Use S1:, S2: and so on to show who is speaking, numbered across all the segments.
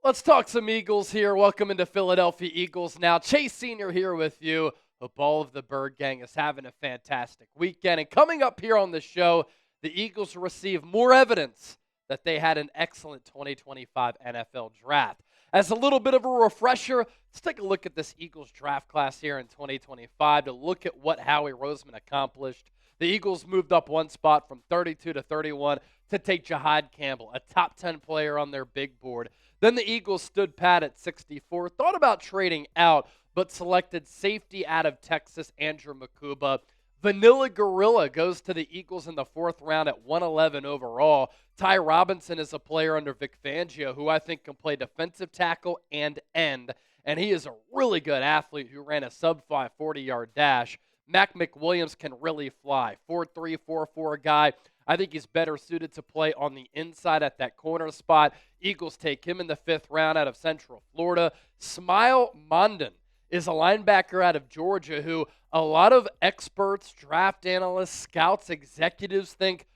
S1: Let's talk some Eagles here. Welcome into Philadelphia Eagles Now. Chase Sr. here with you. Hope all of the Bird Gang is having a fantastic weekend. And coming up here on the show, the Eagles receive more evidence that they had an excellent 2025 NFL draft. As a little bit of a refresher, let's take a look at this Eagles draft class here in 2025 to look at what Howie Roseman accomplished. The Eagles moved up one spot from 32 to 31 to take Jahad Campbell, a top 10 player on their big board. Then the Eagles stood pat at 64, thought about trading out, but selected safety out of Texas, Andrew Makuba. Vanilla Gorilla goes to the Eagles in the fourth round at 111 overall. Ty Robinson is a player under Vic Fangio who I think can play defensive tackle and end, and he is a really good athlete who ran a sub-5 40-yard dash. Mac McWilliams can really fly. 4'3", 4'4" guy. I think he's better suited to play on the inside at that corner spot. Eagles take him in the fifth round out of Central Florida. Smile Mondon is a linebacker out of Georgia who a lot of experts, draft analysts, scouts, executives think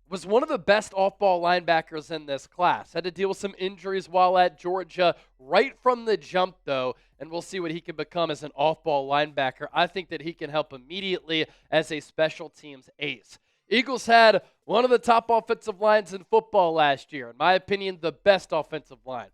S1: was one of the best off-ball linebackers in this class. Had to deal with some injuries while at Georgia right from the jump, though, and we'll see what he can become as an off-ball linebacker. I think that he can help immediately as a special teams ace. Eagles had one of the top offensive lines in football last year. In my opinion, the best offensive line.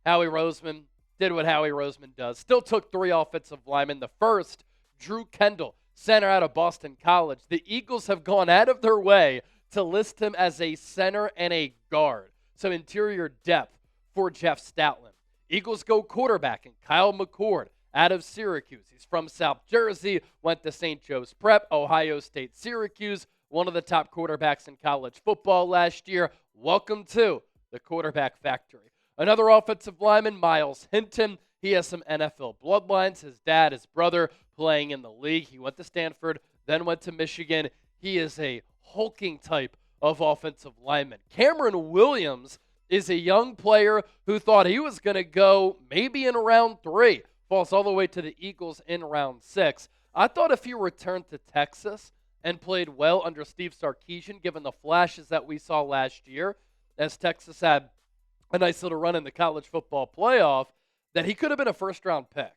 S1: Howie Roseman did what Howie Roseman does. Still took 3 offensive linemen. The first, Drew Kendall, center out of Boston College. The Eagles have gone out of their way to list him as a center and a guard. So interior depth for Jeff Stoutland. Eagles go quarterback, and Kyle McCord out of Syracuse. He's from South Jersey, went to St. Joe's Prep, Ohio State, Syracuse, one of the top quarterbacks in college football last year. Welcome to the quarterback factory. Another offensive lineman, Miles Hinton. He has some NFL bloodlines. His dad, his brother, playing in the league. He went to Stanford, then went to Michigan. He is a hulking type of offensive lineman. Cameron Williams is a young player who thought he was going to go maybe in round 3. Falls all the way to the Eagles in round 6. I thought if he returned to Texas and played well under Steve Sarkisian, given the flashes that we saw last year, as Texas had a nice little run in the college football playoff, that he could have been a first-round pick.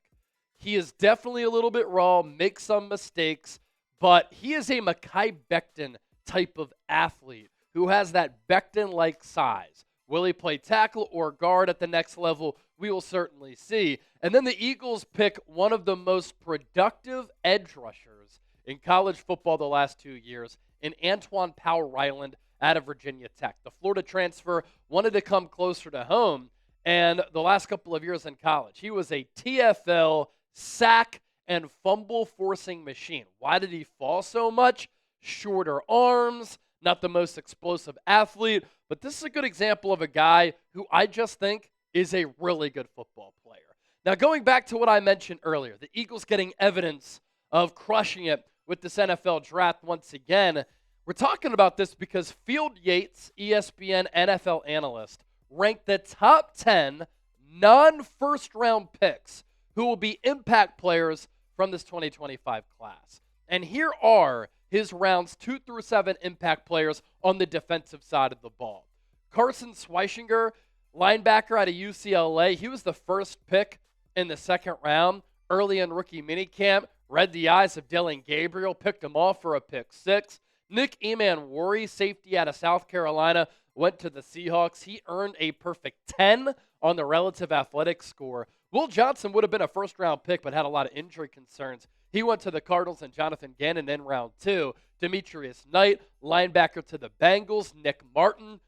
S1: He is definitely a little bit raw, makes some mistakes, but he is a Mekhi Becton type of athlete who has that Becton-like size. Will he play tackle or guard at the next level? We will certainly see. And then the Eagles pick one of the most productive edge rushers in college football the last 2 years in Antoine Powell-Ryland out of Virginia Tech. The Florida transfer wanted to come closer to home, and the last couple of years in college, he was a TFL sack and fumble forcing machine. Why did he fall so much? Shorter arms, not the most explosive athlete, but this is a good example of a guy who I just think is a really good football player. Now, going back to what I mentioned earlier, the Eagles getting evidence of crushing it with this NFL draft once again. We're talking about this because Field Yates, ESPN NFL analyst, ranked the top 10 non-first-round picks who will be impact players from this 2025 class. And here are his rounds 2 through 7 impact players on the defensive side of the ball. Carson Schweichinger, linebacker out of UCLA. He was the first pick in the second round, early in rookie minicamp. Read the eyes of Dylan Gabriel, picked him off for a pick 6. Nick Emanwori, safety out of South Carolina, went to the Seahawks. He earned a perfect 10 on the relative athletic score. Will Johnson would have been a first-round pick but had a lot of injury concerns. He went to the Cardinals and Jonathan Gannon in round 2. Demetrius Knight, linebacker to the Bengals. Nick Martin,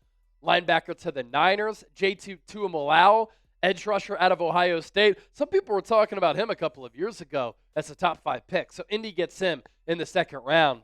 S1: linebacker to the Niners. J.T. Tuimoloau, edge rusher out of Ohio State. Some people were talking about him a couple of years ago as a top 5 pick. So Indy gets him in the second round.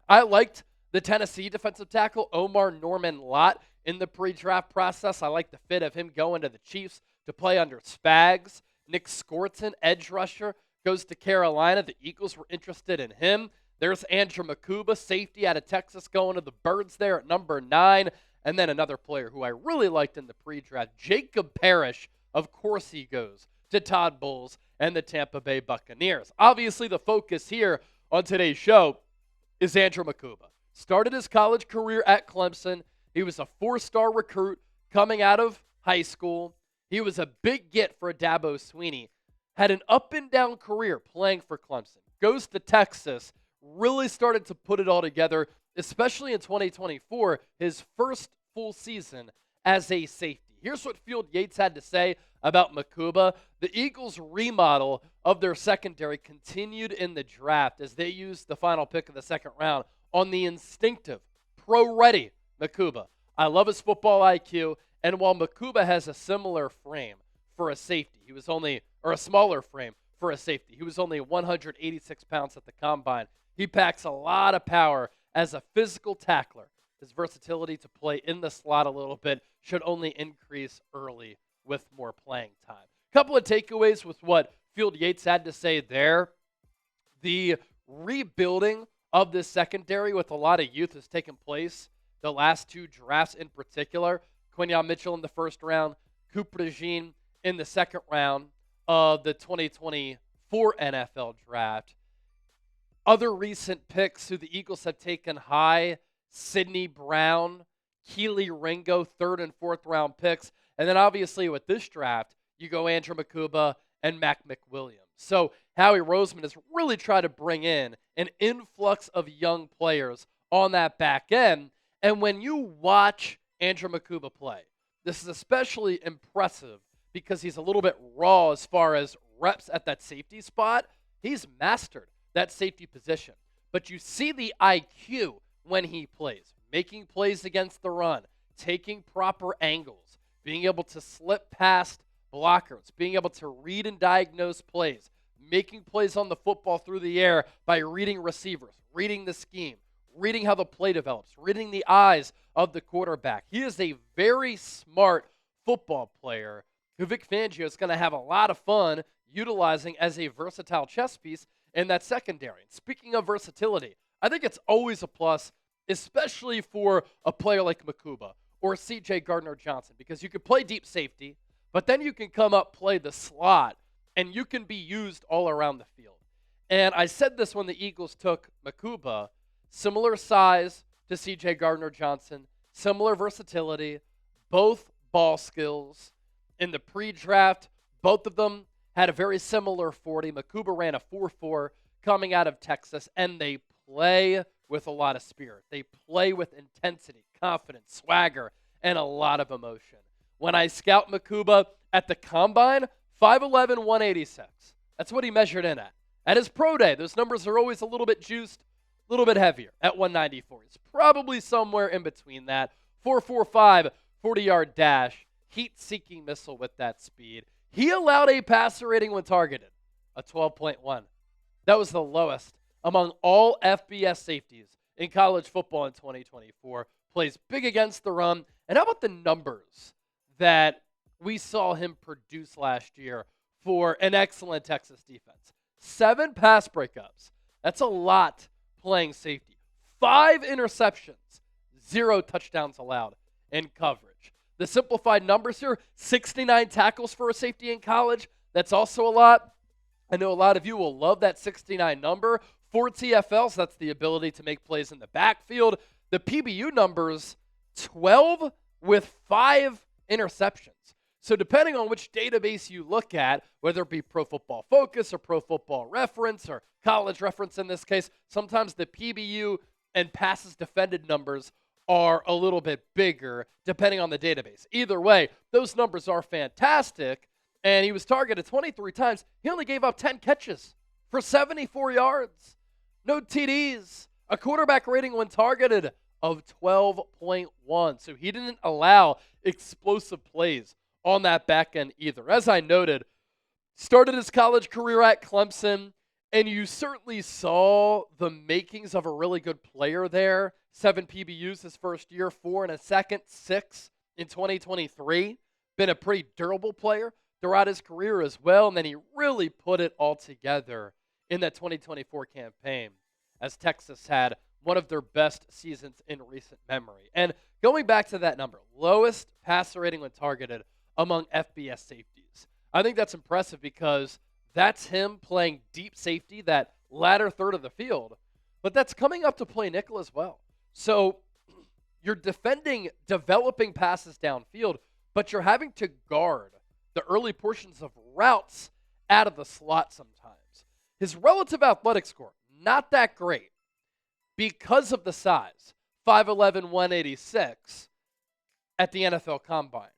S1: I liked the Tennessee defensive tackle, Omar Norman-Lott, in the pre-draft process. I like the fit of him going to the Chiefs to play under Spags. Nick Skorton, edge rusher, goes to Carolina. The Eagles were interested in him. There's Andrew Makuba, safety out of Texas, going to the Birds there at number 9. And then another player who I really liked in the pre-draft, Jacob Parrish. Of course he goes to Todd Bowles and the Tampa Bay Buccaneers. Obviously, the focus here on today's show is Andrew Makuba. Started his college career at Clemson. He was a 4-star recruit coming out of high school. He was a big get for Dabo Swinney. Had an up and down career playing for Clemson. Goes to Texas. Really started to put it all together, especially in 2024, his first full season as a safety. Here's what Field Yates had to say about Makuba. The Eagles' remodel of their secondary continued in the draft as they used the final pick of the second round on the instinctive, pro-ready Makuba. I love his football IQ, and while Makuba has a similar frame for a safety, or a smaller frame for a safety. He was only 186 pounds at the combine. He packs a lot of power as a physical tackler. His versatility to play in the slot a little bit should only increase early with more playing time. Couple of takeaways with what Field Yates had to say there. The rebuilding of this secondary with a lot of youth has taken place. The last two drafts in particular, Quinyon Mitchell in the first round, Cooper DeJean in the second round of the 2024 NFL draft. Other recent picks who the Eagles have taken high, Sidney Brown, Keely Ringo, third and fourth round picks. And then obviously with this draft, you go Andrew Makuba and Mac McWilliams. So Howie Roseman has really tried to bring in an influx of young players on that back end. And when you watch Andrew Makuba play, this is especially impressive because he's a little bit raw as far as reps at that safety spot. He's mastered that safety position. But you see the IQ when he plays, making plays against the run, taking proper angles, being able to slip past blockers, being able to read and diagnose plays, making plays on the football through the air by reading receivers, reading the scheme, reading how the play develops, reading the eyes of the quarterback. He is a very smart football player who Vic Fangio is going to have a lot of fun utilizing as a versatile chess piece in that secondary. And speaking of versatility, I think it's always a plus, especially for a player like Makuba or C.J. Gardner-Johnson, because you could play deep safety, but then you can come up, play the slot, and you can be used all around the field. And I said this when the Eagles took Makuba, similar size to C.J. Gardner-Johnson, similar versatility, both ball skills. In the pre-draft, both of them had a very similar 40. Makuba ran a 4.4 coming out of Texas, and they play with a lot of spirit. They play with intensity, confidence, swagger, and a lot of emotion. When I scout Makuba at the combine, 5'11", 186. That's what he measured in at. At his pro day, those numbers are always a little bit juiced, a little bit heavier at 194. He's probably somewhere in between that. 4.45, 40-yard dash, heat-seeking missile with that speed. He allowed a passer rating when targeted, a 12.1. That was the lowest among all FBS safeties in college football in 2024. Plays big against the run. And how about the numbers that we saw him produce last year for an excellent Texas defense? 7 pass breakups. That's a lot playing safety. 5 interceptions. 0 touchdowns allowed in coverage. The simplified numbers here, 69 tackles for a safety in college. That's also a lot. I know a lot of you will love that 69 number. 4 TFLs, that's the ability to make plays in the backfield. The PBU numbers, 12 with 5 interceptions. So depending on which database you look at, whether it be Pro Football Focus or Pro Football Reference or College Reference in this case, sometimes the PBU and passes defended numbers are a little bit bigger depending on the database. Either way, those numbers are fantastic, and he was targeted 23 times. He only gave up 10 catches for 74 yards. No TDs. A quarterback rating when targeted of 12.1. So he didn't allow explosive plays on that back end either. As I noted, started his college career at Clemson, and you certainly saw the makings of a really good player there. 7 PBUs his first year, 4 in a second, 6 in 2023. Been a pretty durable player throughout his career as well, and then he really put it all together in that 2024 campaign as Texas had one of their best seasons in recent memory. And going back to that number, lowest passer rating when targeted among FBS safeties. I think that's impressive because that's him playing deep safety, that latter third of the field, but that's coming up to play nickel as well. So you're defending developing passes downfield, but you're having to guard the early portions of routes out of the slot sometimes. His relative athletic score, not that great because of the size, 5'11", 186 at the NFL Combine.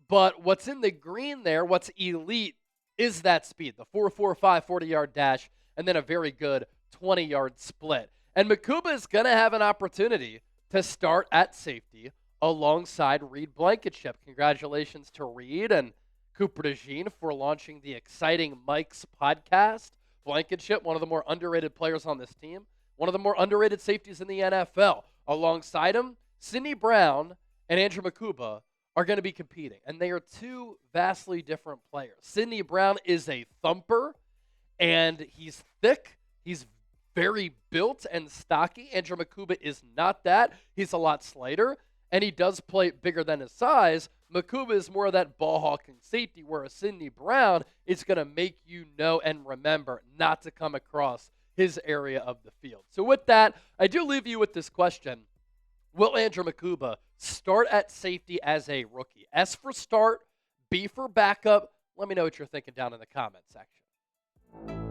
S1: But what's in the green there, what's elite, is that speed, the 4.45 40-yard dash, and then a very good 20-yard split. And Makuba is going to have an opportunity to start at safety alongside Reed Blankenship. Congratulations to Reed and Cooper DeJean for launching the exciting Mike's podcast. Blankenship, one of the more underrated players on this team, one of the more underrated safeties in the NFL. Alongside him, Sidney Brown and Andrew Makuba are going to be competing, and they are two vastly different players. Sidney Brown is a thumper, and he's thick. He's very built and stocky. Andrew Makuba is not that. He's a lot slighter, and he does play bigger than his size. Makuba is more of that ball-hawking safety, whereas Sidney Brown is going to make you know and remember not to come across his area of the field. So with that, I do leave you with this question. Will Andrew Makuba start at safety as a rookie? S for start, B for backup. Let me know what you're thinking down in the comment section.